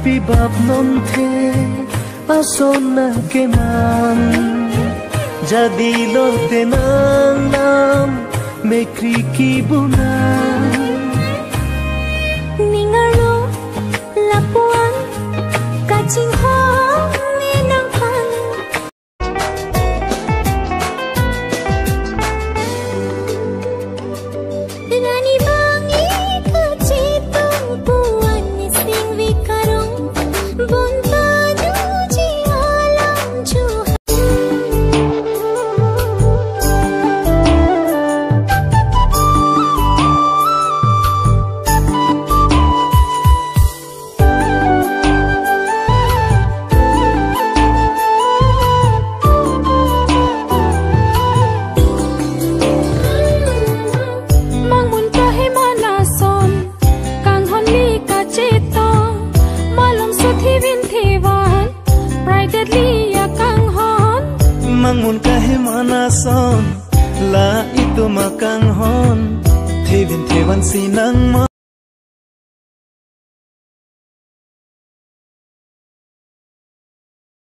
pi bab non the asona ke man jadi lo tenang nam me kriki buna ningalo lapuan kaching ho ninang pan rani bangi kachito puan sing vikarong bunta juji alam ju Mangun kahe manason la itu makang hon thevin thevan sinang